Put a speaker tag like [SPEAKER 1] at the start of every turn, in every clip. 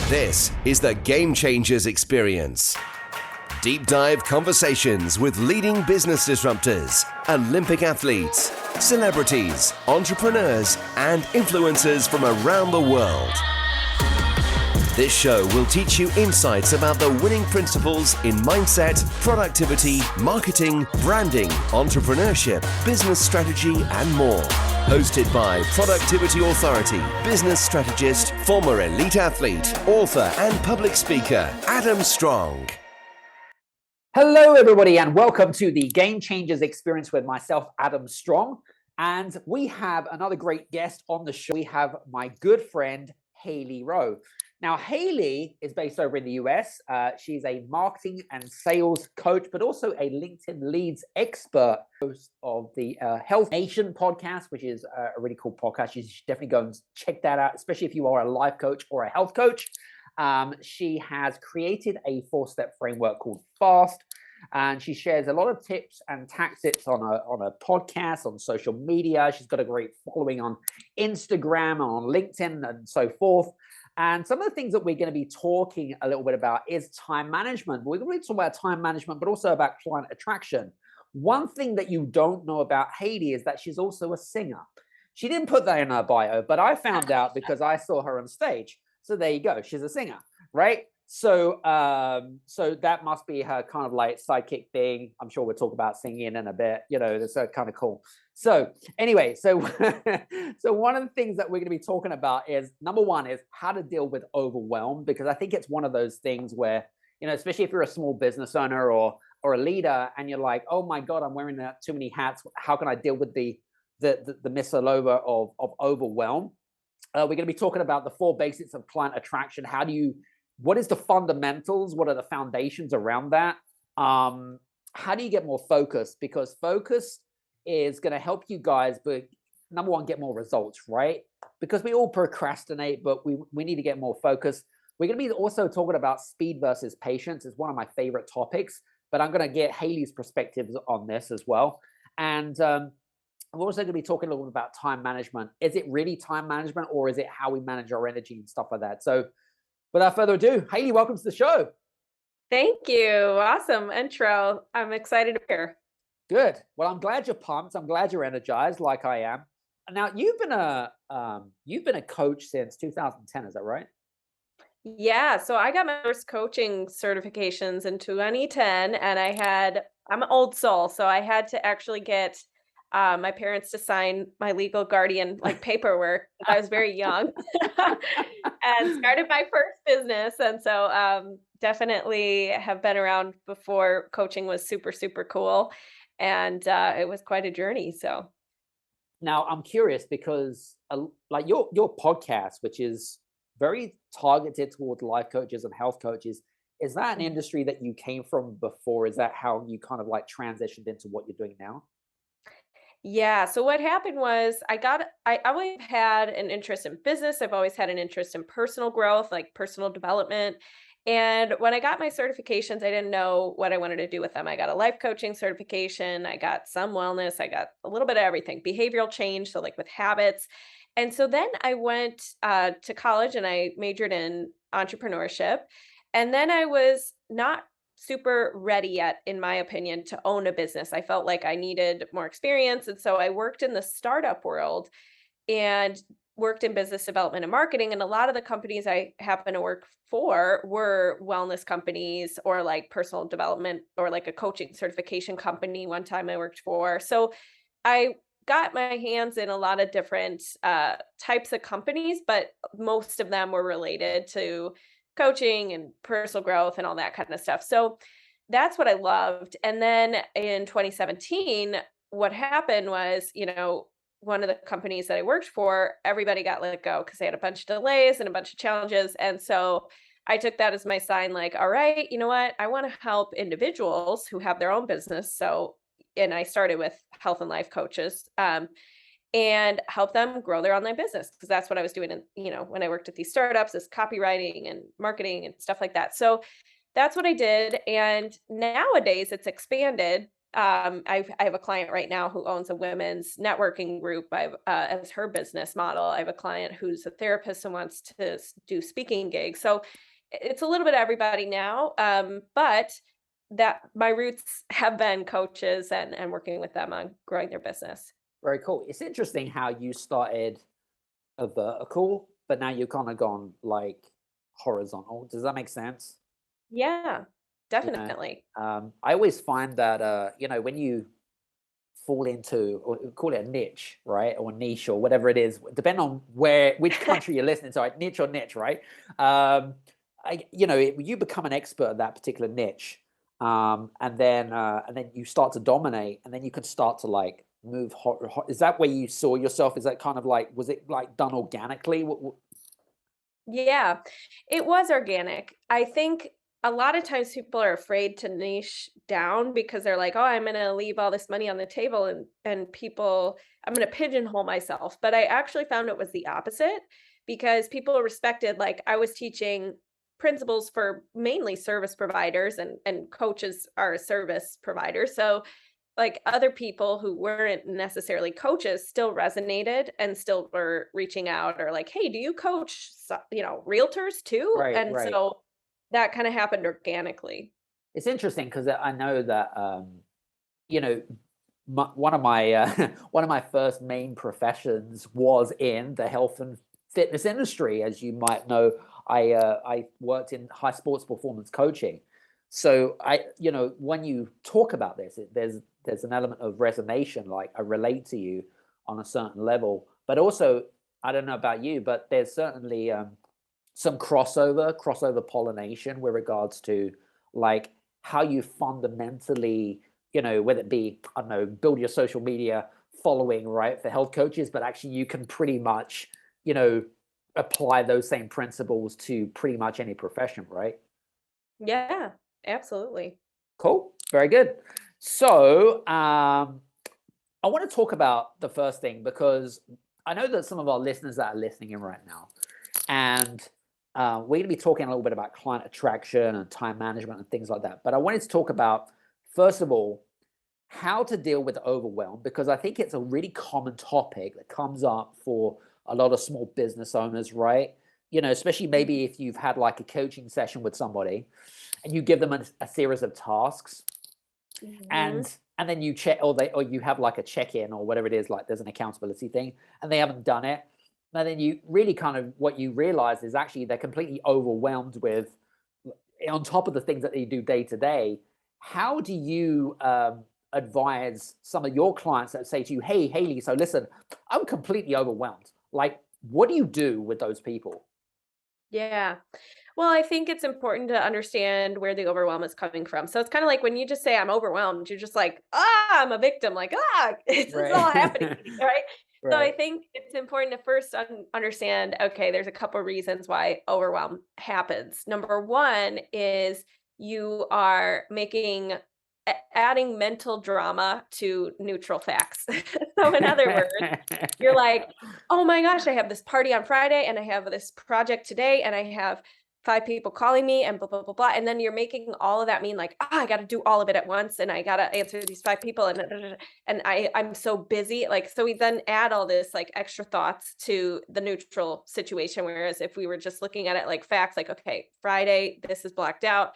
[SPEAKER 1] This is the Game Changers Experience. Deep dive conversations with leading business disruptors, Olympic athletes, celebrities, entrepreneurs, and influencers from around the world. This show will teach you insights about the winning principles in mindset, productivity, marketing, branding, entrepreneurship, business strategy, and more. Hosted by productivity authority, business strategist, former elite athlete, author, and public speaker, Adam Strong.
[SPEAKER 2] Hello, everybody, and welcome to the Game Changers Experience with myself, Adam Strong. And we have another great guest on the show. We have my good friend, Hailey Rowe. Now, Hailey is based over in the US. She's a marketing and sales coach, but also a LinkedIn leads expert, host of the Health Nation podcast, which is a really cool podcast. You should definitely go and check that out, especially if you are a life coach or a health coach. She has created a 4-step framework called FAST, and she shares a lot of tips and tactics on a podcast, on social media. She's got a great following on Instagram, on LinkedIn, and so forth. And some of the things that we're going to be talking a little bit about is time management. We're going to talk about time management, but also about client attraction. One thing that you don't know about Hailey is that she's also a singer. She didn't put that in her bio, but I found out because I saw her on stage. So there you go. She's a singer, right? So that must be her kind of like sidekick thing. I'm sure we'll talk about singing in a bit. You know, that's kind of cool. So anyway, so one of the things that we're going to be talking about is, number one, is how to deal with overwhelm, because I think it's one of those things where, you know, especially if you're a small business owner or a leader, and you're like, oh my God, I'm wearing too many hats. How can I deal with the misalover of overwhelm? We're going to be talking about the 4 basics of client attraction. What is the fundamentals? What are the foundations around that? How do you get more focused? Because focus is going to help you guys, but number one, get more results, right? Because we all procrastinate, but we need to get more focused. We're going to be also talking about speed versus patience. It's one of my favorite topics, but I'm going to get Hailey's perspectives on this as well. And we're also going to be talking a little bit about time management. Is it really time management, or is it how we manage our energy and stuff like that? So without further ado, Hailey, welcome to the show.
[SPEAKER 3] Thank you. Awesome intro. I'm excited to be here.
[SPEAKER 2] Good. Well, I'm glad you're pumped. I'm glad you're energized, like I am. Now, you've been a coach since 2010. Is that right?
[SPEAKER 3] Yeah. So I got my first coaching certifications in 2010, and I'm an old soul, so I had to actually get my parents to sign my legal guardian paperwork. I was very young and started my first business. And so definitely have been around before coaching was super, super cool. And it was quite a journey. So
[SPEAKER 2] now I'm curious because like your podcast, which is very targeted toward life coaches and health coaches, is that an industry that you came from before? Is that how you kind of like transitioned into what you're doing now?
[SPEAKER 3] yeah. So what happened was I always had an interest in business. I've always had an interest in personal growth, like personal development. And when I got my certifications, I didn't know what I wanted to do with them. I got a life coaching certification. I got some wellness. I got a little bit of everything, behavioral change. So like with habits. And so then I went to college and I majored in entrepreneurship. And then I was not super ready yet, in my opinion, to own a business. I felt like I needed more experience. And so I worked in the startup world and worked in business development and marketing. And a lot of the companies I happen to work for were wellness companies or like personal development or like a coaching certification company one time I worked for. So I got my hands in a lot of different types of companies, but most of them were related to coaching and personal growth and all that kind of stuff. So that's what I loved. And then in 2017, what happened was, one of the companies that I worked for, everybody got let go because they had a bunch of delays and a bunch of challenges. And so I took that as my sign, like, all right, you know what? I want to help individuals who have their own business. And I started with health and life coaches. And help them grow their online business, because that's what I was doing when I worked at these startups, is copywriting and marketing and stuff like that. So that's what I did. And nowadays it's expanded I have a client right now who owns a women's networking group. I've as her business model. I have a client who's a therapist and wants to do speaking gigs. So it's a little bit of everybody now. But that my roots have been coaches and working with them on growing their business.
[SPEAKER 2] Very cool. It's interesting how you started a vertical, but now you've kind of gone like horizontal. Does that make sense?
[SPEAKER 3] Yeah,
[SPEAKER 2] You know,
[SPEAKER 3] definitely.
[SPEAKER 2] I always find that when you fall into, or call it a niche, right, or niche, or whatever it is, depending on which country you're listening to, right? Niche or niche, right? You become an expert at that particular niche, and then you start to dominate, and then you can start to like move is that where you saw yourself? Is that kind of like, was it like done organically?
[SPEAKER 3] Yeah, it was organic. I think a lot of times people are afraid to niche down because they're like, "Oh, I'm gonna leave all this money on the table and people I'm gonna pigeonhole myself." But I actually found it was the opposite because people respected like I was teaching principles for mainly service providers and coaches are a service provider. So like other people who weren't necessarily coaches still resonated and still were reaching out or like, "Hey, do you coach, realtors too?"
[SPEAKER 2] Right,
[SPEAKER 3] And
[SPEAKER 2] right.
[SPEAKER 3] so that kind of happened organically.
[SPEAKER 2] It's interesting because I know that you know one of my one of my first main professions was in the health and fitness industry. As you might know, I worked in high sports performance coaching. So when you talk about this, there's an element of resonation, like I relate to you on a certain level. But also, I don't know about you, but there's certainly some crossover pollination with regards to like how you fundamentally, whether it be, I don't know, build your social media following, right, for health coaches, but actually you can pretty much, you know, apply those same principles to pretty much any profession, right?
[SPEAKER 3] Yeah, absolutely.
[SPEAKER 2] Cool. Very good. So, I want to talk about the first thing because I know that some of our listeners that are listening in right now, and we're going to be talking a little bit about client attraction and time management and things like that. But I wanted to talk about, first of all, how to deal with overwhelm, because I think it's a really common topic that comes up for a lot of small business owners, right? Especially maybe if you've had like a coaching session with somebody and you give them a series of tasks,
[SPEAKER 3] Mhm.
[SPEAKER 2] and then you check, or you have like a check-in or whatever it is, like there's an accountability thing and they haven't done it, and then you really kind of, what you realize is actually they're completely overwhelmed with, on top of the things that they do day to day. How do you advise some of your clients that say to you, "Hey, Hailey, so listen, I'm completely overwhelmed." Like, what do you do with those people?
[SPEAKER 3] Yeah. Well, I think it's important to understand where the overwhelm is coming from. So it's kind of like when you just say I'm overwhelmed, you're just like, "Ah, I'm a victim." Like, "Ah, it's
[SPEAKER 2] Right.
[SPEAKER 3] all happening to me," right? So I
[SPEAKER 2] Right.
[SPEAKER 3] think it's important to first understand, okay, there's a couple reasons why overwhelm happens. Number one is you are adding mental drama to neutral facts. So in other words, you're like, "Oh my gosh, I have this party on Friday and I have this project today and I have 5 people calling me and blah, blah, blah, blah." And then you're making all of that mean like, "Ah, I gotta do all of it at once and I gotta answer these 5 people and and I'm so busy." Like, so we then add all this like extra thoughts to the neutral situation. Whereas if we were just looking at it like facts, like, okay, Friday, this is blacked out.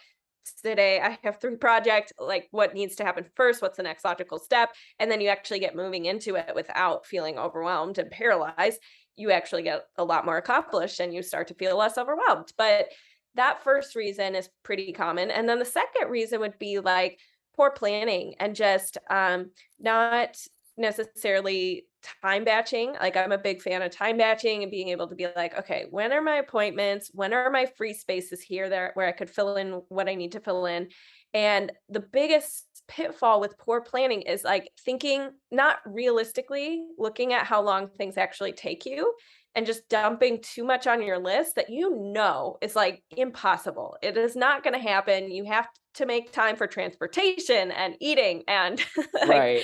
[SPEAKER 3] Today I have 3 projects. Like, what needs to happen first? What's the next logical step? And then you actually get moving into it without feeling overwhelmed and paralyzed. You actually get a lot more accomplished and you start to feel less overwhelmed. But that first reason is pretty common. And then the second reason would be like poor planning and just not necessarily time batching. Like, I'm a big fan of time batching and being able to be like, okay, when are my appointments? When are my free spaces here there where I could fill in what I need to fill in? And the biggest pitfall with poor planning is like thinking not realistically, looking at how long things actually take you and just dumping too much on your list that is like impossible. It is not going to happen. You have to make time for transportation and eating and like
[SPEAKER 2] Right.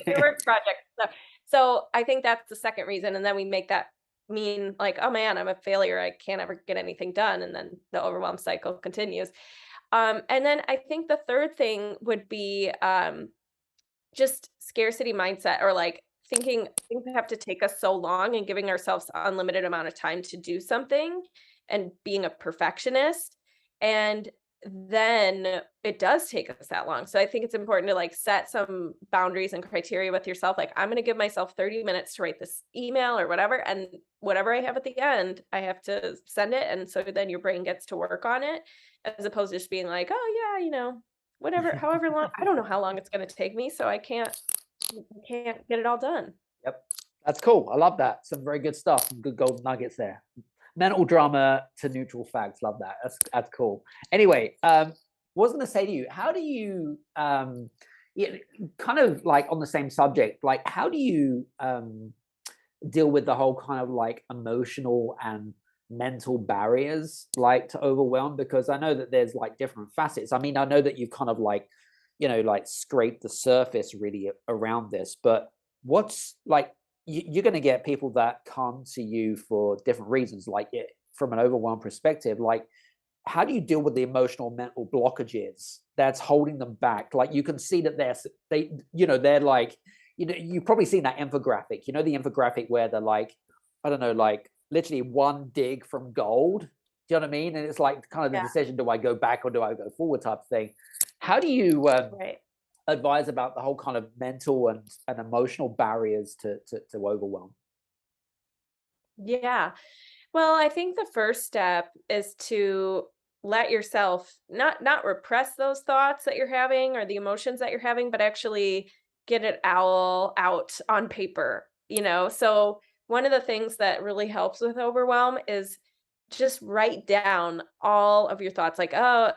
[SPEAKER 3] your work project stuff. So I think that's the second reason. And then we make that mean like, oh man, I'm a failure. I can't ever get anything done. And then the overwhelm cycle continues. And then I think the third thing would be just scarcity mindset, or like thinking things have to take us so long, and giving ourselves unlimited amount of time to do something, and being a perfectionist. And then it does take us that long. So I think it's important to like set some boundaries and criteria with yourself. Like, I'm going to give myself 30 minutes to write this email or whatever. And whatever I have at the end, I have to send it. And so then your brain gets to work on it, as opposed to just being like, oh yeah, whatever, however long, I don't know how long it's going to take me. So I can't get it all done.
[SPEAKER 2] Yep. That's cool. I love that. Some very good stuff. Some good golden nuggets there. Mental drama to neutral facts. Love that. That's cool. Anyway, was going to say to you, how do you yeah, kind of like on the same subject, like how do you deal with the whole kind of like emotional and mental barriers like to overwhelm? Because I know that there's like different facets. I mean, I know that you've kind of like, like scraped the surface really around this, but what's like, you're going to get people that come to you for different reasons, like from an overwhelmed perspective. Like, how do you deal with the emotional mental blockages that's holding them back? Like, you can see that they're like, you've probably seen that infographic, the infographic where they're like, I don't know, like literally one dig from gold. Do you know what I mean? And it's like kind of the decision, do I go back or do I go forward type thing? How do you
[SPEAKER 3] Right.
[SPEAKER 2] advise about the whole kind of mental and emotional barriers to overwhelm?
[SPEAKER 3] Yeah. Well, I think the first step is to let yourself not repress those thoughts that you're having or the emotions that you're having, but actually get it all out on paper, So one of the things that really helps with overwhelm is just write down all of your thoughts, like, oh,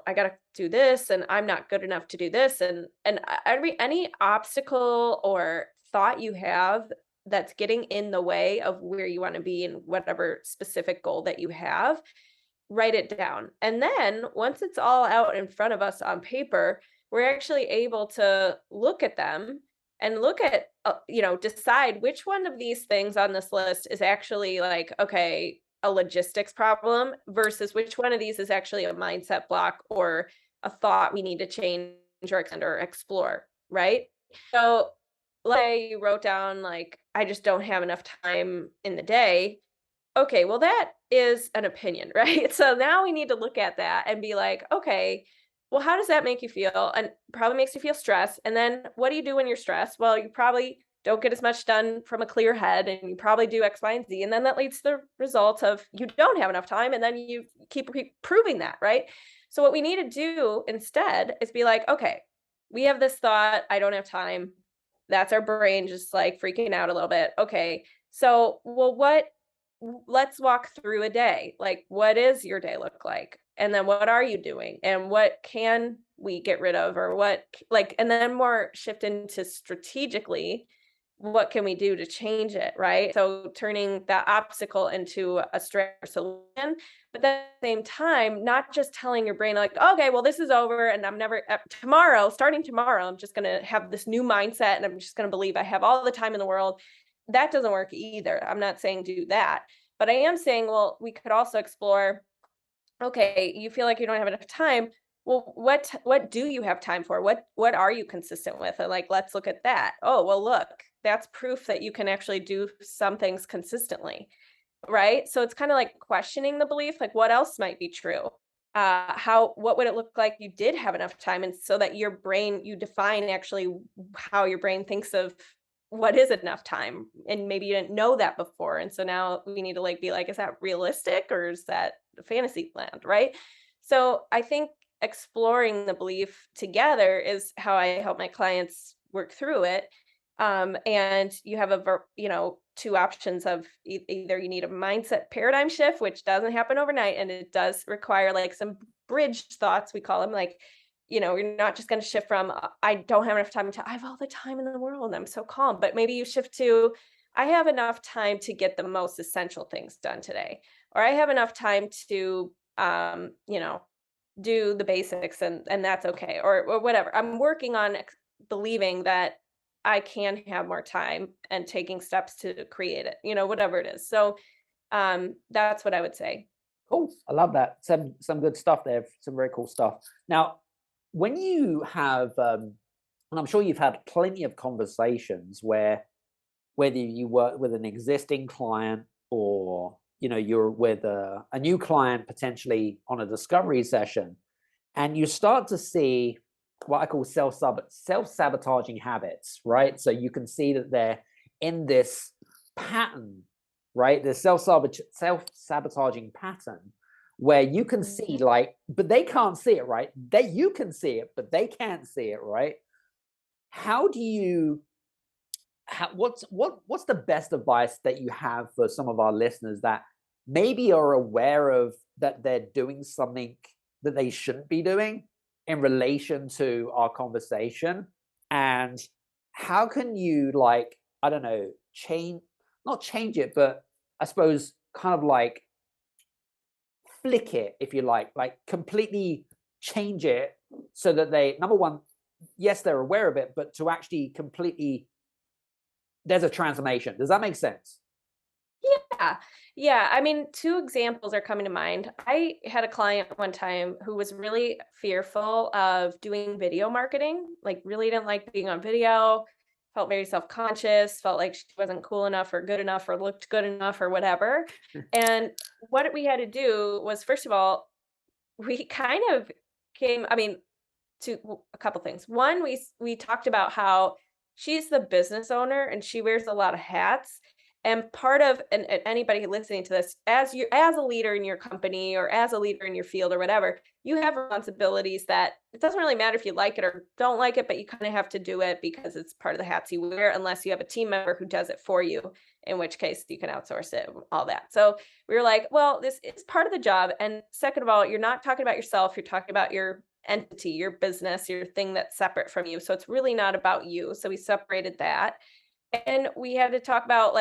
[SPEAKER 3] I got to do this, and I'm not good enough to do this, and any obstacle or thought you have that's getting in the way of where you want to be in whatever specific goal that you have, write it down. And then once it's all out in front of us on paper, we're actually able to look at them and look at, decide which one of these things on this list is actually like, okay, a logistics problem, versus which one of these is actually a mindset block or a thought we need to change or extend or explore, right? So let's say you wrote down like, I just don't have enough time in the day. Okay, well, that is an opinion, right? So now we need to look at that and be like, okay, well, how does that make you feel? And probably makes you feel stressed. And then what do you do when you're stressed? Well, you probably don't get as much done from a clear head, and you probably do X, Y, and Z. And then that leads to the result of you don't have enough time. And then you keep proving that, right? So what we need to do instead is be like, okay, we have this thought, I don't have time. That's our brain just like freaking out a little bit. Okay. So, well, let's walk through a day. Like, what does your day look like? And then what are you doing? And what can we get rid of? Or and then more shift into strategically, what can we do to change it? Right. So turning that obstacle into a stress solution, but at the same time, not just telling your brain like, okay, well, this is over. And I'm never starting tomorrow, I'm just going to have this new mindset, and I'm just going to believe I have all the time in the world. That doesn't work either. I'm not saying do that, but I am saying, well, we could also explore, okay, you feel like you don't have enough time. Well, what do you have time for? What are you consistent with? And like, let's look at that. Oh, well, look, that's proof that you can actually do some things consistently, right? So it's kind of like questioning the belief, like what else might be true? What would it look like you did have enough time? And so that you define actually how your brain thinks of what is enough time. And maybe you didn't know that before. And so now we need to like be like, is that realistic or is that fantasy land? Right. So I think exploring the belief together is how I help my clients work through it. And you have two options of either you need a mindset paradigm shift, which doesn't happen overnight, and it does require like some bridge thoughts, we call them, like, you're not just going to shift from I don't have enough time to I have all the time in the world and I'm so calm, but maybe you shift to I have enough time to get the most essential things done today, or I have enough time to do the basics, and that's okay, or whatever. I'm working on believing that I can have more time and taking steps to create it, whatever it is. So that's what I would say.
[SPEAKER 2] Cool. I love that. Some good stuff there. Some very cool stuff. Now, when you have And I'm sure you've had plenty of conversations where whether you work with an existing client or you're with a new client potentially on a discovery session, and you start to see what I call self-sabotaging habits, right? So you can see that they're in this pattern, right? This self-sabotaging pattern where you can see but they can't see it, right? You can see it, but they can't see it, right? How do you what's the best advice that you have for some of our listeners that maybe are aware of that they're doing something that they shouldn't be doing in relation to our conversation? And how can you, I don't know, not change it, but I suppose kind of flick it, if you like completely change it so that they, number one, yes, they're aware of it, but to actually completely, there's a transformation. Does that make sense?
[SPEAKER 3] Yeah. I mean, two examples are coming to mind. I had a client one time who was really fearful of doing video marketing, like really didn't like being on video, felt very self-conscious, felt like she wasn't cool enough or good enough or looked good enough or whatever. And what we had to do was, first of all, we kind of I mean, to a couple things. One, we talked about how she's the business owner and she wears a lot of hats. And part of and anybody listening to this, as a leader in your company or as a leader in your field or whatever, you have responsibilities that it doesn't really matter if you like it or don't like it, but you kind of have to do it because it's part of the hats you wear, unless you have a team member who does it for you, in which case you can outsource it, all that. So we were like, well, this is part of the job. And second of all, you're not talking about yourself, you're talking about your entity, your business, your thing that's separate from you. So it's really not about you. So we separated that. And we had to talk about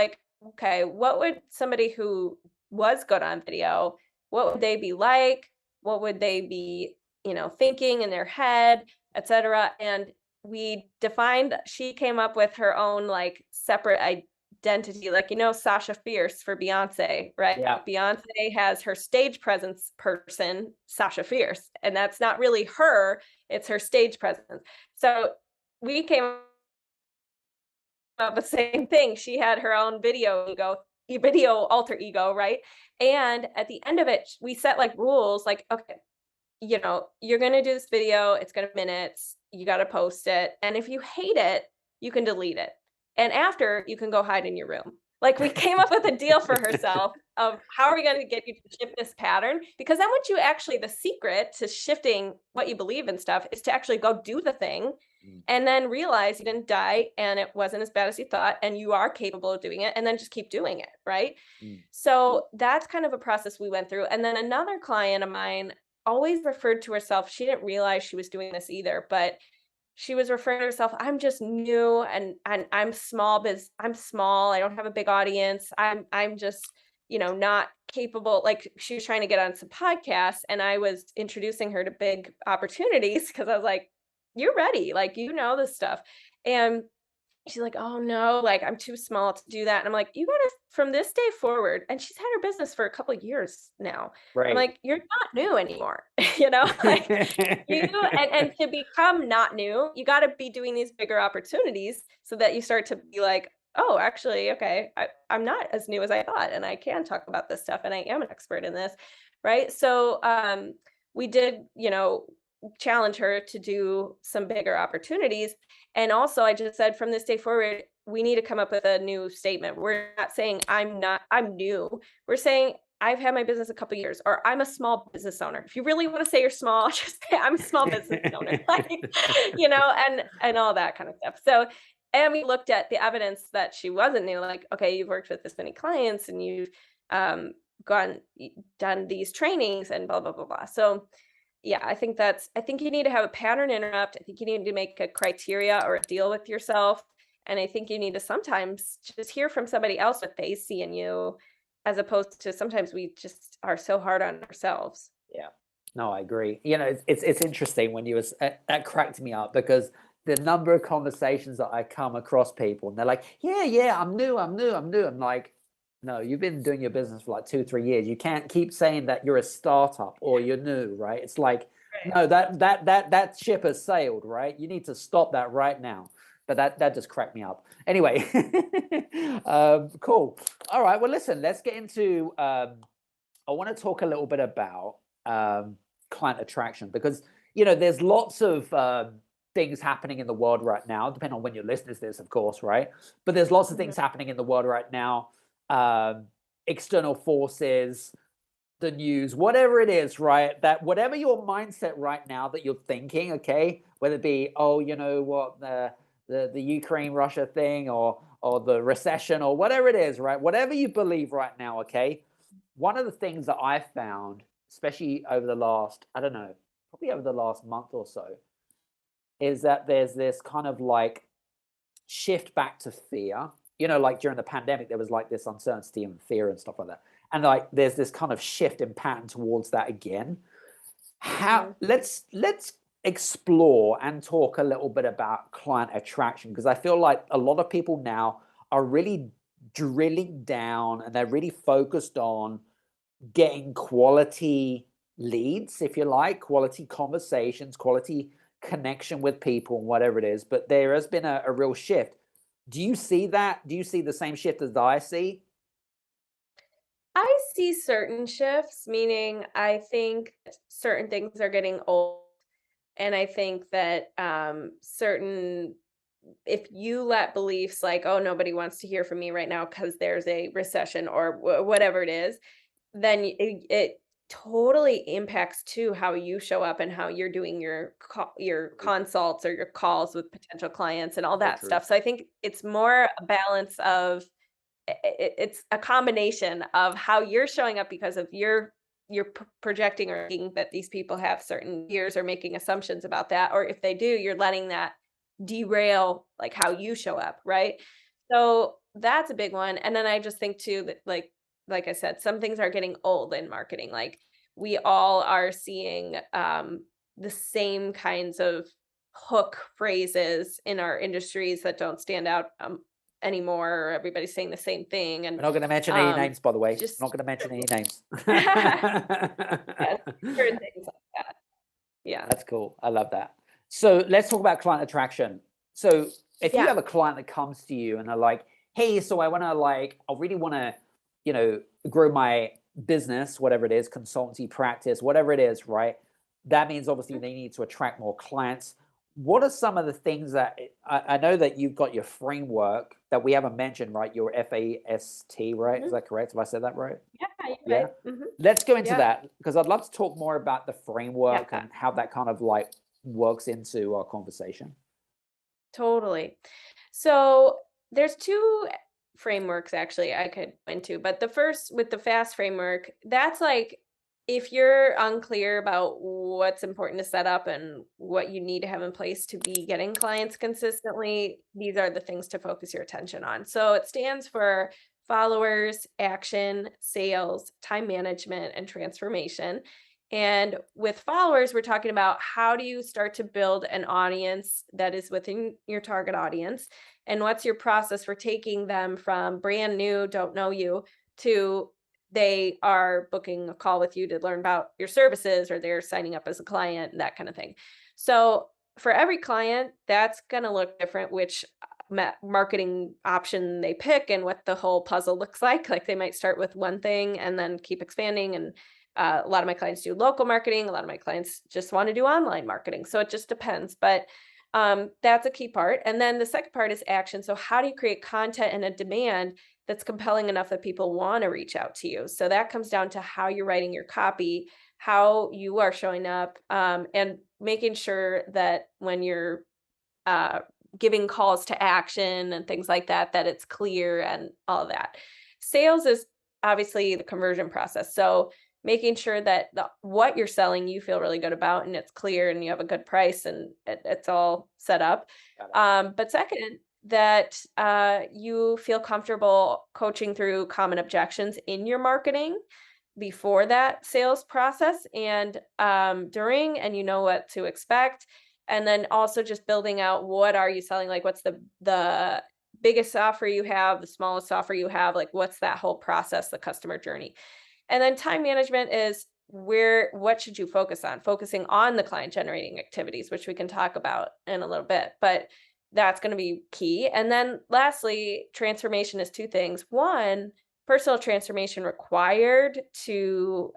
[SPEAKER 3] okay, what would somebody who was good on video, what would they be like? What would they be, thinking in their head, etc. And she came up with her own separate identity, Sasha Fierce for Beyonce, right?
[SPEAKER 2] Yeah.
[SPEAKER 3] Beyonce has her stage presence person, Sasha Fierce, and that's not really her, it's her stage presence. So we came up with the same thing. She had her own video alter ego, right? And at the end of it, we set rules okay, you're going to do this video, it's going to minutes, you got to post it. And if you hate it, you can delete it. And after, you can go hide in your room. We came up with a deal for herself of how are we going to get you to shift this pattern? Because then the secret to shifting what you believe in stuff is to actually go do the thing and then realize you didn't die and it wasn't as bad as you thought and you are capable of doing it, and then just keep doing it, right? So that's kind of a process we went through. And then another client of mine always referred to herself, she didn't realize she was doing this either, but she was referring to herself, I'm just new and I'm small, I don't have a big audience. I'm just, not capable. She was trying to get on some podcasts and I was introducing her to big opportunities because I was like, you're ready, this stuff. And she's like, oh no, I'm too small to do that. And I'm like, you gotta, from this day forward, and she's had her business for a couple of years now.
[SPEAKER 2] Right.
[SPEAKER 3] I'm like, you're not new anymore. You and to become not new, you gotta be doing these bigger opportunities so that you start to be like, oh, actually, okay, I'm not as new as I thought, and I can talk about this stuff, and I am an expert in this, right? So we did, challenge her to do some bigger opportunities. And also I just said, from this day forward, we need to come up with a new statement. We're not saying I'm new. We're saying I've had my business a couple of years, or I'm a small business owner. If you really want to say you're small, just say I'm a small business owner, and all that kind of stuff. So, and we looked at the evidence that she wasn't new. Okay, you've worked with this many clients and you've done these trainings and blah, blah, blah, blah. So yeah, I think you need to have a pattern interrupt. I think you need to make a criteria or a deal with yourself. And I think you need to sometimes just hear from somebody else what they see in you, as opposed to sometimes we just are so hard on ourselves.
[SPEAKER 2] Yeah, no, I agree. It's interesting when you was that cracked me up, because the number of conversations that I come across people and they're like, yeah, I'm new. I'm like, no, you've been doing your business for 2-3 years. You can't keep saying that you're a startup or you're new, right? It's like, No, that ship has sailed, right? You need to stop that right now. But that just cracked me up. Anyway, cool. All right. Well, listen, let's get into. I want to talk a little bit about client attraction because there's lots of things happening in the world right now. Depending on when you're listening to this, of course, right? But there's lots of things happening in the world right now. External forces, the news, whatever it is, right? That whatever your mindset right now that you're thinking, okay, whether it be, oh, you know what, the Ukraine Russia thing or the recession or whatever it is, right? Whatever you believe right now, okay. One of the things that I found, especially over the last, I don't know, probably over the last month or so, is that there's this kind of like shift back to fear. Like during the pandemic, there was like this uncertainty and fear and stuff like that. And like there's this kind of shift in pattern towards that again. Let's explore and talk a little bit about client attraction, because I feel like a lot of people now are really drilling down and they're really focused on getting quality leads, if you like, quality conversations, quality connection with people, and whatever it is. But there has been a real shift. Do you see that? Do you see the same shift as I see?
[SPEAKER 3] I see certain shifts, meaning I think certain things are getting old. And I think that certain, if you let beliefs like, oh, nobody wants to hear from me right now because there's a recession or whatever it is, then it totally impacts too how you show up and how you're doing your consults or your calls with potential clients and all
[SPEAKER 2] So
[SPEAKER 3] that
[SPEAKER 2] true.
[SPEAKER 3] stuff. So I think it's more a balance of it's a combination of how you're showing up because of you're projecting or thinking that these people have certain fears or making assumptions about that, or if they do, you're letting that derail like how you show up, right? So that's a big one. And then I just think too that like I said, some things are getting old in marketing. Like we all are seeing the same kinds of hook phrases in our industries that don't stand out anymore, or everybody's saying the same thing.
[SPEAKER 2] We're
[SPEAKER 3] And
[SPEAKER 2] not going to mention any names, by the way.
[SPEAKER 3] just
[SPEAKER 2] Not going to mention any names.
[SPEAKER 3] yeah, certain things like that. Yeah.
[SPEAKER 2] That's cool. I love that. So let's talk about client attraction. So if you
[SPEAKER 3] Yeah.
[SPEAKER 2] have a client that comes to you and are like, hey, so I want to I really want to, grow my business, whatever it is, consultancy practice, whatever it is, right? That means obviously they need to attract more clients. What are some of the things that I know that you've got your framework that we haven't mentioned, right? Your FAST, right? Is
[SPEAKER 3] Mhm.
[SPEAKER 2] that correct? Have I said that right?
[SPEAKER 3] Yeah, you're
[SPEAKER 2] Yeah.
[SPEAKER 3] right.
[SPEAKER 2] Let's go into
[SPEAKER 3] Yep.
[SPEAKER 2] that because I'd love to talk more about the framework
[SPEAKER 3] Yeah,
[SPEAKER 2] and how that kind of like works into our conversation.
[SPEAKER 3] totally. So there's two frameworks actually I could go into, but the first with the FAST framework, that's like if you're unclear about what's important to set up and what you need to have in place to be getting clients consistently, these are the things to focus your attention on. So it stands for followers, action, sales, time management, and transformation. And with followers, we're talking about how do you start to build an audience that is within your target audience? And what's your process for taking them from brand new, don't know you, to they are booking a call with you to learn about your services or they're signing up as a client and that kind of thing. So for every client, that's going to look different, which marketing option they pick and what the whole puzzle looks like. Like they might start with one thing and then keep expanding. And a lot of my clients do local marketing. A lot of my clients just want to do online marketing. So it just depends. But that's a key part. And then the second part is action. So how do you create content and a demand that's compelling enough that people want to reach out to you? So that comes down to how you're writing your copy, how you are showing up, and making sure that when you're uh, giving calls to action and things like that, that it's clear and all of that. Sales is obviously the conversion process. So making sure that what you're selling you feel really good about and it's clear and you have a good price and it's all set up. But second, that you feel comfortable coaching through common objections in your marketing before that sales process and during, and you know what to expect. And then also just building out what are you selling, like what's the biggest offer you have, the smallest offer you have, like what's that whole process, the customer journey. And then time management is what should you focus on? Focusing on the client generating activities, which we can talk about in a little bit, but that's going to be key. And then lastly, transformation is two things. One, personal transformation required to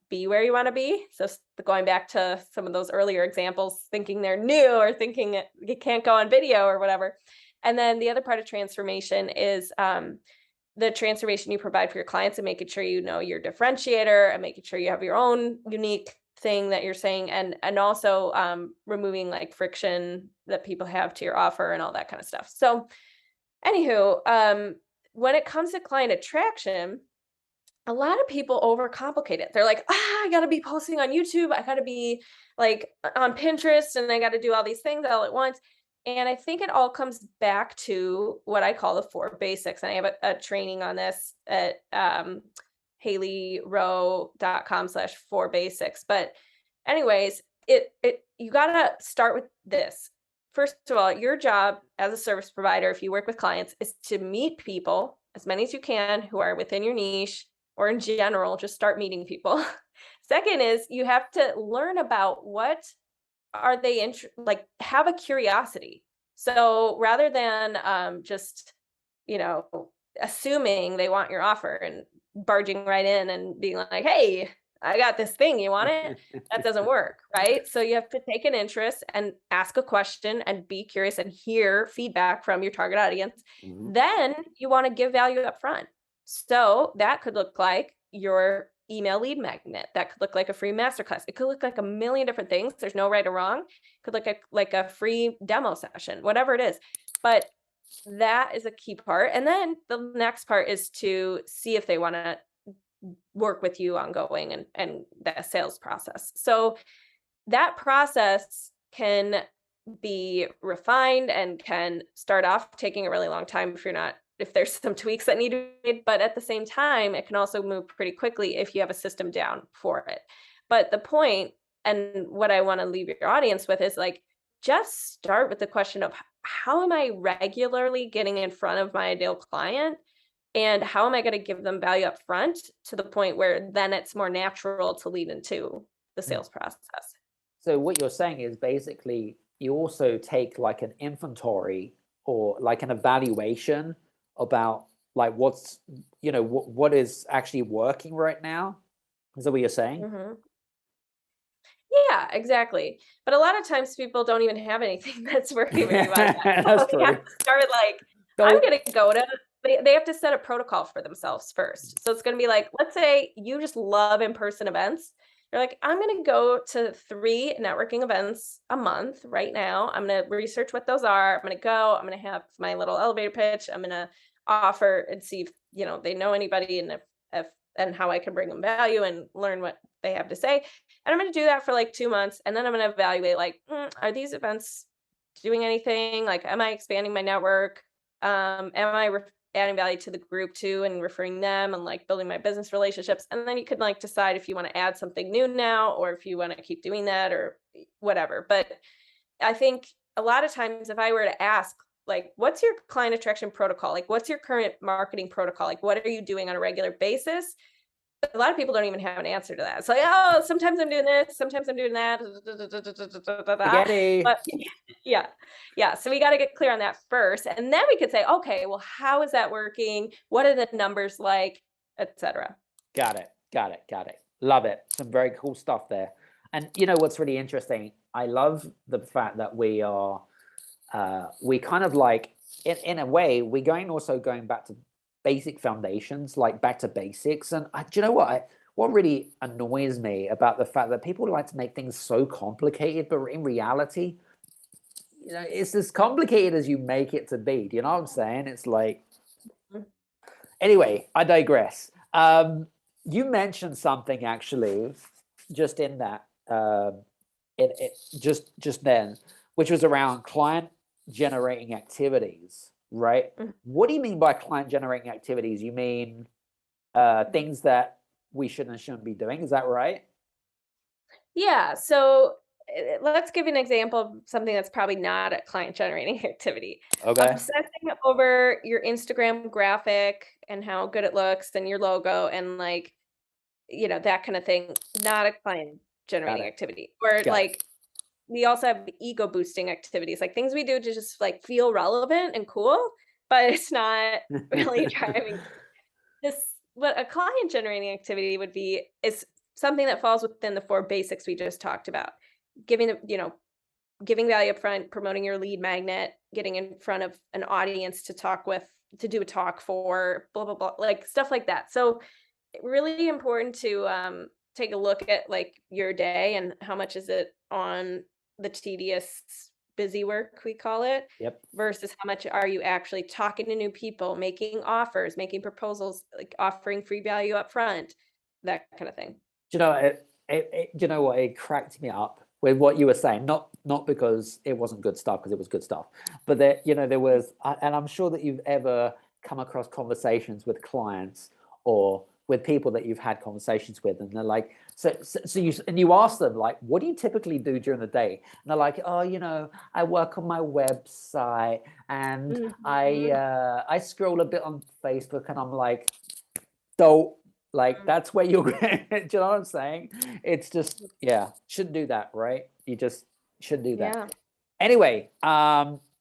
[SPEAKER 3] be where you want to be. So going back to some of those earlier examples, thinking they're new or thinking it can't go on video or whatever. And then the other part of transformation is the transformation you provide for your clients and making sure you know your differentiator and making sure you have your own unique thing that you're saying, and also removing like friction that people have to your offer and all that kind of stuff. So anywho, when it comes to client attraction, a lot of people overcomplicate it. They're like, I got to be posting on YouTube. I got to be like on Pinterest, and I got to do all these things all at once. And I think it all comes back to what I call the 4 basics. And I have a training on this at HaileyRowe.com/4 basics. But anyways, you got to start with this. First of all, your job as a service provider, if you work with clients, is to meet people, as many as you can, who are within your niche, or in general, just start meeting people. Second is you have to learn about what are they like, have a curiosity. So rather than just, assuming they want your offer and barging right in and being like, hey, I got this thing, you want it? That doesn't work, right? So you have to take an interest and ask a question and be curious and hear feedback from your target audience.
[SPEAKER 2] Mhm.
[SPEAKER 3] Then you want to give value up front. So that could look like your email lead magnet. That could look like a free masterclass. It could look like a million different things. There's no right or wrong. It could look like a free demo session, whatever it is. But that is a key part. And then the next part is to see if they want to work with you ongoing and the sales process. So that process can be refined and can start off taking a really long time if there's some tweaks that need to be made, but at the same time, it can also move pretty quickly if you have a system down for it. But the point, and what I want to leave your audience with, is like, just start with the question of, how am I regularly getting in front of my ideal client? And how am I going to give them value up front, to the point where then it's more natural to lead into the sales process?
[SPEAKER 2] So what you're saying is basically you also take like an inventory or like an evaluation about like what is actually working right now. Is that what you're saying?
[SPEAKER 3] Mm-hmm. Yeah, exactly. But a lot of times people don't even have anything that's working very well yet.
[SPEAKER 2] That's
[SPEAKER 3] So they have
[SPEAKER 2] true.
[SPEAKER 3] to start like, I'm going to go to, they have to set a protocol for themselves first. So it's going to be like, let's say you just love in-person events. You're like, I'm going to go to 3 networking events a month right now. I'm going to research what those are. I'm going to go, I'm going to have my little elevator pitch. I'm going to offer and see if, they know anybody, and if and how I can bring them value and learn what they have to say. And I'm going to do that for like 2 months. And then I'm going to evaluate, like, are these events doing anything? Like, am I expanding my network? Am I adding value to the group too, and referring them and like building my business relationships? And then you can like decide if you want to add something new now, or if you want to keep doing that or whatever. But I think a lot of times, if I were to ask, like, what's your client attraction protocol? Like, what's your current marketing protocol? Like, what are you doing on a regular basis? A lot of people don't even have an answer to that. It's like, oh, sometimes I'm doing this, sometimes I'm doing that.
[SPEAKER 2] Spaghetti.
[SPEAKER 3] But yeah. So we got to get clear on that first. And then we could say, okay, well, how is that working? What are the numbers like, etc.
[SPEAKER 2] Got it. Love it. Some very cool stuff there. And what's really interesting? I love the fact that we kind of like, in a way, we're also going back to basic foundations, like back to basics. And do you know what really annoys me about the fact that people like to make things so complicated, but in reality, it's as complicated as you make it to be. Do you know what I'm saying? It's like, anyway, I digress. You mentioned something actually just in that, just then, which was around client generating activities, right? What do you mean by client generating activities? You mean things that we should and shouldn't be doing? Is that right?
[SPEAKER 3] Yeah. So let's give an example of something that's probably not a client generating activity.
[SPEAKER 2] Okay.
[SPEAKER 3] Obsessing over your Instagram graphic and how good it looks and your logo, and like that kind of thing, not a client
[SPEAKER 2] Got
[SPEAKER 3] generating
[SPEAKER 2] it.
[SPEAKER 3] activity. Or
[SPEAKER 2] Got it.
[SPEAKER 3] like we also have ego boosting activities, like things we do to just like feel relevant and cool, but it's not really driving this. What a client generating activity would be is something that falls within the four basics we just talked about. Giving the, giving value up front, promoting your lead magnet, getting in front of an audience to talk with, to do a talk for, blah, blah, blah, like stuff like that. So really important to take a look at like your day and how much is it on the tedious busy work, we call it,
[SPEAKER 2] Yep.
[SPEAKER 3] versus how much are you actually talking to new people, making offers, making proposals, like offering free value up front, that kind of thing.
[SPEAKER 2] Do you know, you know what? It cracked me up with what you were saying. Not because it wasn't good stuff, because it was good stuff, but there was, and I'm sure that you've ever come across conversations with clients or with people that you've had conversations with, and they're like, so you ask them like, what do you typically do during the day? And they're like, oh, I work on my website and I scroll a bit on Facebook, and I'm like, don't. Like, that's where you're going. Do you know what I'm saying? It's just, yeah, shouldn't do that, right? You just shouldn't do that.
[SPEAKER 3] Yeah.
[SPEAKER 2] Anyway,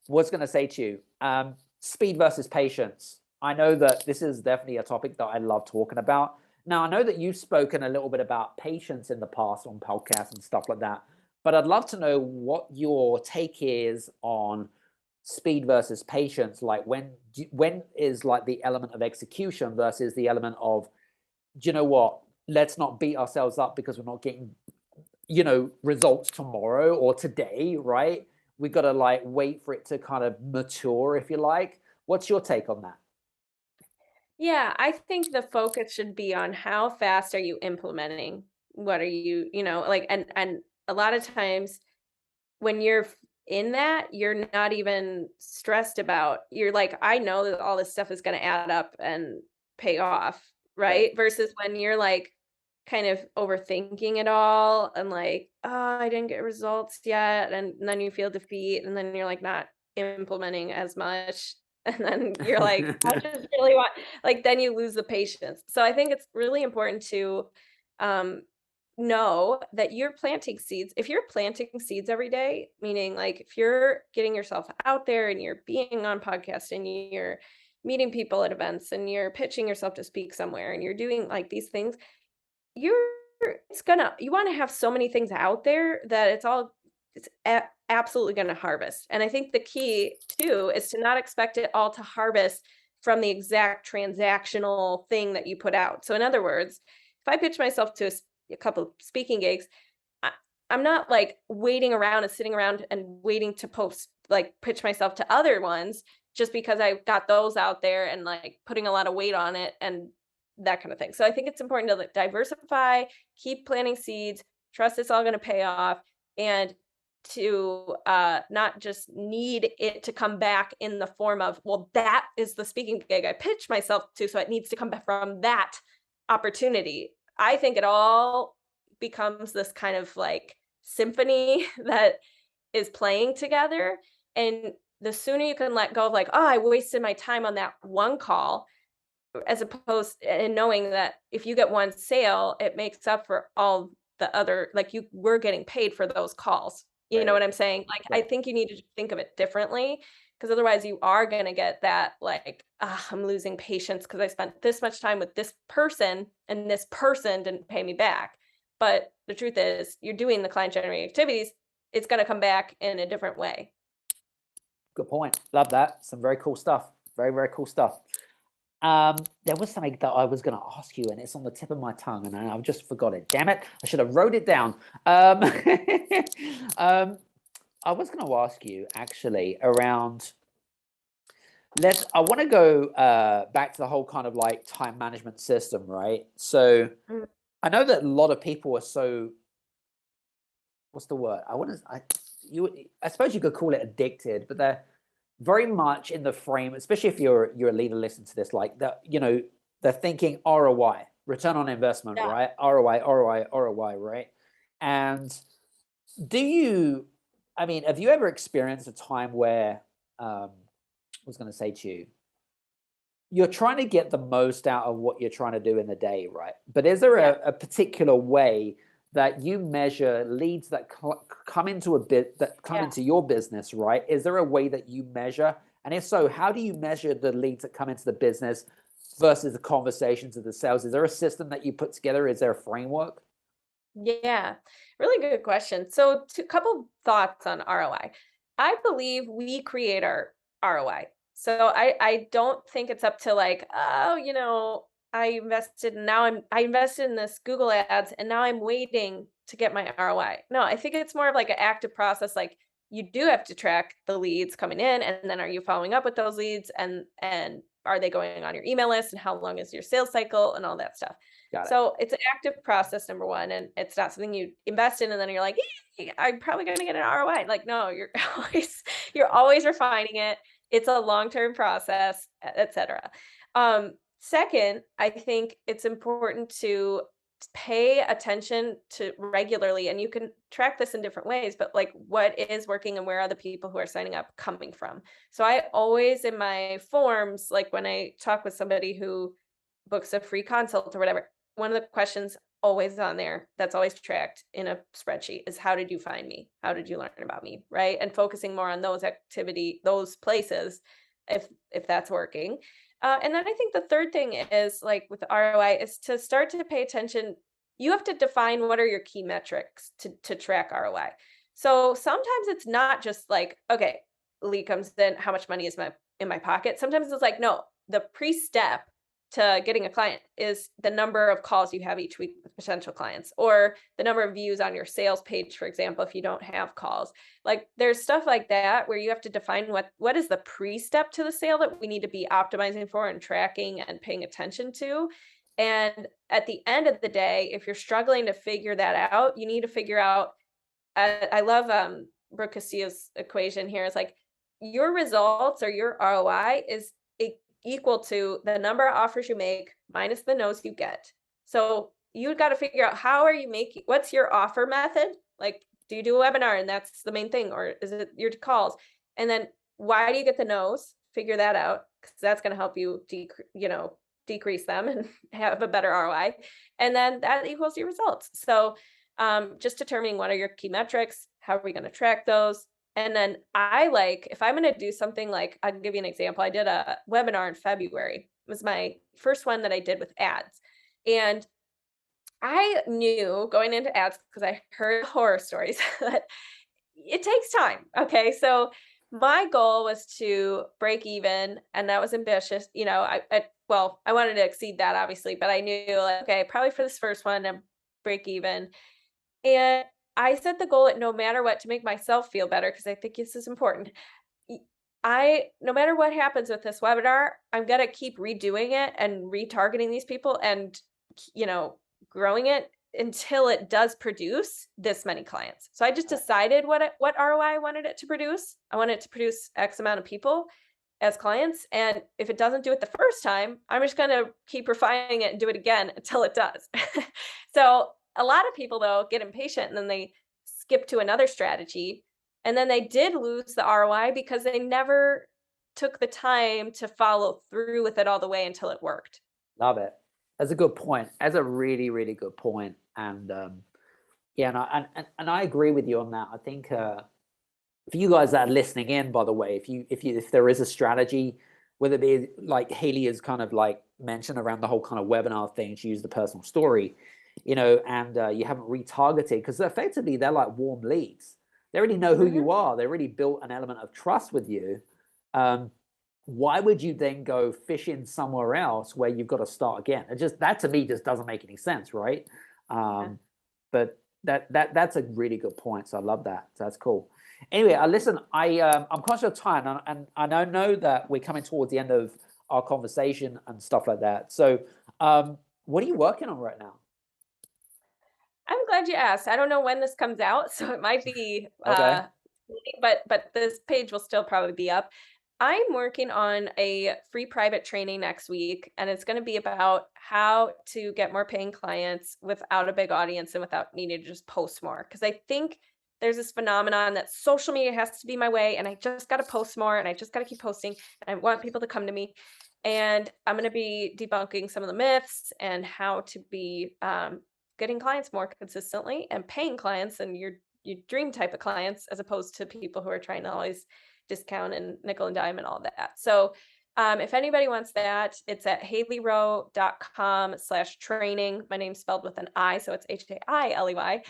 [SPEAKER 2] what's going to say to you? Speed versus patience. I know that this is definitely a topic that I love talking about. Now, I know that you've spoken a little bit about patience in the past on podcasts and stuff like that, but I'd love to know what your take is on speed versus patience. Like, when is like the element of execution versus the element of, do you know what? Let's not beat ourselves up because we're not getting, results tomorrow or today, right? We got to like wait for it to kind of mature, if you like. What's your take on that?
[SPEAKER 3] Yeah, I think the focus should be on how fast are you implementing? What are you, like, and a lot of times when you're in that, you're not even stressed about, you're like, I know that all this stuff is going to add up and pay off,
[SPEAKER 2] Right.
[SPEAKER 3] right? Versus when you're like kind of overthinking it all and like, oh, I didn't get results yet. And then you feel defeat and then you're like not implementing as much. And then you're like, I just really want, like, then you lose the patience. So I think it's really important to um, know that you're planting seeds. If you're planting seeds every day, meaning like if you're getting yourself out there and you're being on podcasts and you're meeting people at events and you're pitching yourself to speak somewhere and you're doing like these things, you're you want to have so many things out there that absolutely going to harvest. And I think the key too is to not expect it all to harvest from the exact transactional thing that you put out. So in other words, if I pitch myself to a couple of speaking gigs, I, I'm not like waiting around and sitting around and waiting to post, like pitch myself to other ones just because I got those out there and like putting a lot of weight on it and that kind of thing. So I think it's important to like diversify, keep planting seeds, trust it's all going to pay off, and to not just need it to come back in the form of, well, that is the speaking gig I pitched myself to, so it needs to come back from that opportunity. I think it all becomes this kind of like symphony that is playing together. And the sooner you can let go of like, oh, I wasted my time on that one call, as opposed and knowing that if you get one sale, it makes up for all the other, like you were getting paid for those calls. You know
[SPEAKER 2] Right.
[SPEAKER 3] what I'm saying? Like, I
[SPEAKER 2] Right.
[SPEAKER 3] think you need to think of it differently because otherwise you are going to get that like, ah, I'm losing patience because I spent this much time with this person and this person didn't pay me back. But the truth is, you're doing the client generating activities, it's going to come back in a different way.
[SPEAKER 2] Good point. Love that. Some very cool stuff. Very, very cool stuff. There was something that I was going to ask you, and it's on the tip of my tongue, and I've just forgot it. Damn it! I should have wrote it down. Um, I was going to ask you actually around. I want to go back to the whole kind of like time management system, right? So
[SPEAKER 3] Mm.
[SPEAKER 2] I know that a lot of people are so. What's the word? I suppose you could call it addicted, but they're very much in the frame, especially if you're a leader, listen to this, like that, they're thinking ROI, return on investment,
[SPEAKER 3] Yeah.
[SPEAKER 2] right? ROI, right? And have you ever experienced a time where, I was going to say to you, you're trying to get the most out of what you're trying to do in the day, right? But is there
[SPEAKER 3] Yeah.
[SPEAKER 2] a particular way that you measure leads that come into
[SPEAKER 3] Yeah.
[SPEAKER 2] into your business, right? Is there a way that you measure? And if so, how do you measure the leads that come into the business versus the conversations of the sales? Is there a system that you put together? Is there a framework?
[SPEAKER 3] Yeah, really good question. So, a couple thoughts on ROI. I believe we create our ROI. So I don't think it's up to like, oh, I invested in this Google ads and now I'm waiting to get my ROI. No, I think it's more of like an active process. Like you do have to track the leads coming in, and then are you following up with those leads, and are they going on your email list, and how long is your sales cycle and all that stuff.
[SPEAKER 2] Got it.
[SPEAKER 3] So it's an active process, number one, and it's not something you invest in and then you're like, "Hey, I'm probably going to get an ROI." Like, no, you're always refining it. It's a long-term process, etc. Second, I think it's important to pay attention to regularly, and you can track this in different ways, but like what is working and where are the people who are signing up coming from. So I always in my forms, like when I talk with somebody who books a free consult or whatever, one of the questions always on there that's always tracked in a spreadsheet is, how did you find me? How did you learn about me? Right? And focusing more on those places, if that's working. And then I think the third thing is, like with ROI, is to start to pay attention. You have to define what are your key metrics to track ROI. So sometimes it's not just like, okay, lead comes in, how much money is in my pocket? Sometimes it's like, no, the pre-step to getting a client is the number of calls you have each week with potential clients, or the number of views on your sales page, for example, if you don't have calls. Like there's stuff like that where you have to define what is the pre-step to the sale that we need to be optimizing for and tracking and paying attention to. And at the end of the day, if you're struggling to figure that out, you need to figure out, I love Brooke Castillo's equation here. It's like your results or your ROI is equal to the number of offers you make minus the no's you get. So you got to figure out, how are you making, what's your offer method? Like, do you do a webinar and that's the main thing, or is it your calls? And then why do you get the no's? Figure that out, because that's going to help you decrease them and have a better ROI. And then that equals your results. So just determining what are your key metrics, how are we going to track those? And then if I'm going to do something, like, I'll give you an example. I did a webinar in February. It was my first one that I did with ads. And I knew going into ads, because I heard horror stories, that it takes time. Okay. So my goal was to break even, and that was ambitious. I wanted to exceed that, obviously, but I knew, like, okay, probably for this first one, and break even. And I set the goal at no matter what, to make myself feel better, because I think this is important. No matter what happens with this webinar, I'm going to keep redoing it and retargeting these people and, growing it until it does produce this many clients. So I just decided what ROI I wanted it to produce. I wanted it to produce X amount of people as clients. And if it doesn't do it the first time, I'm just going to keep refining it and do it again until it does. So a lot of people, though, get impatient and then they skip to another strategy. And then they did lose the ROI because they never took the time to follow through with it all the way until it worked.
[SPEAKER 2] Love it. That's a good point. That's a really, really good point. And yeah, and I agree with you on that. I think for you guys that are listening in, by the way, if there is a strategy, whether it be like Hailey has kind of like mentioned around the whole kind of webinar thing, she used the personal story, and you haven't retargeted, because effectively they're like warm leads. They already know who you are. They already built an element of trust with you. Why would you then go fishing somewhere else where you've got to start again? That to me just doesn't make any sense, right? But that's a really good point. So I love that. So that's cool. Anyway, listen, I'm conscious of time, and I know that we're coming towards the end of our conversation and stuff like that. So what are you working on right now?
[SPEAKER 3] I'm glad you asked. I don't know when this comes out, so it might be,
[SPEAKER 2] Okay.
[SPEAKER 3] but this page will still probably be up. I'm working on a free private training next week, and it's going to be about how to get more paying clients without a big audience and without needing to just post more. Because I think there's this phenomenon that social media has to be my way, and I just got to post more, and I just got to keep posting, and I want people to come to me. And I'm going to be debunking some of the myths and how to be getting clients more consistently and paying clients and your dream type of clients, as opposed to people who are trying to always discount and nickel and dime and all that. So if anybody wants that, it's at haileyrowe.com/training. My name's spelled with an I, so it's Hailey, Rowe,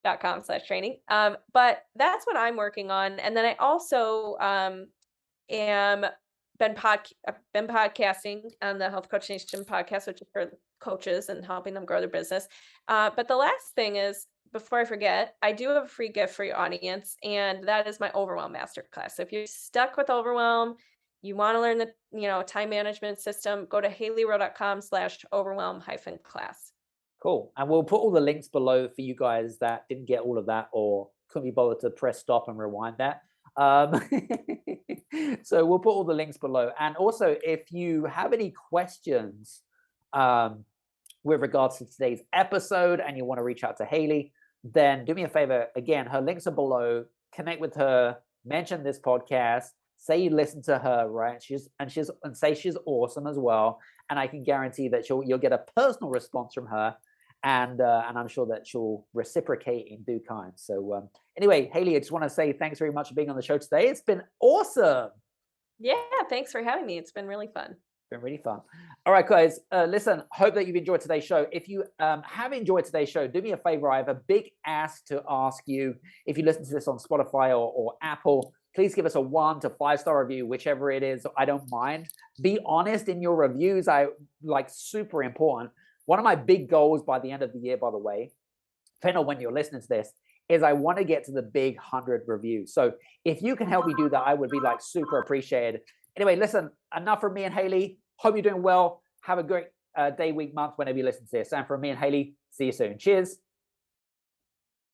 [SPEAKER 3] ROWE.com/training. But that's what I'm working on. And then I also am been podcasting on the Health Coach Nation podcast, which is for coaches and helping them grow their business. But the last thing is, before I forget, I do have a free gift for your audience, and that is my Overwhelm Masterclass. So if you're stuck with overwhelm, you want to learn the time management system, go to haileyrowe.com/overwhelm-class.
[SPEAKER 2] Cool. And we'll put all the links below for you guys that didn't get all of that or couldn't be bothered to press stop and rewind that. So we'll put all the links below. And also, if you have any questions with regards to today's episode and you want to reach out to Hailey, then do me a favor. Again, her links are below. Connect with her, mention this podcast, say you listen to her, right? And say she's awesome as well. And I can guarantee that you'll get a personal response from her. And I'm sure that she'll reciprocate in due kind. So anyway, Hailey, I just want to say thanks very much for being on the show today. It's been awesome.
[SPEAKER 3] Yeah, thanks for having me. It's been really fun.
[SPEAKER 2] Been really fun. All right, guys, listen, hope that you've enjoyed today's show. If you have enjoyed today's show, do me a favor. I have a big ask to ask you. If you listen to this on Spotify or Apple, please give us a 1 to 5 star review, whichever it is. I don't mind. Be honest in your reviews. Super important. One of my big goals by the end of the year, by the way, depending on when you're listening to this, is I want to get to the big 100 reviews. So if you can help me do that, I would be super appreciated. Anyway, listen, enough from me and Hailey. Hope you're doing well. Have a great day, week, month, whenever you listen to this. And from me and Hailey, see you soon. Cheers.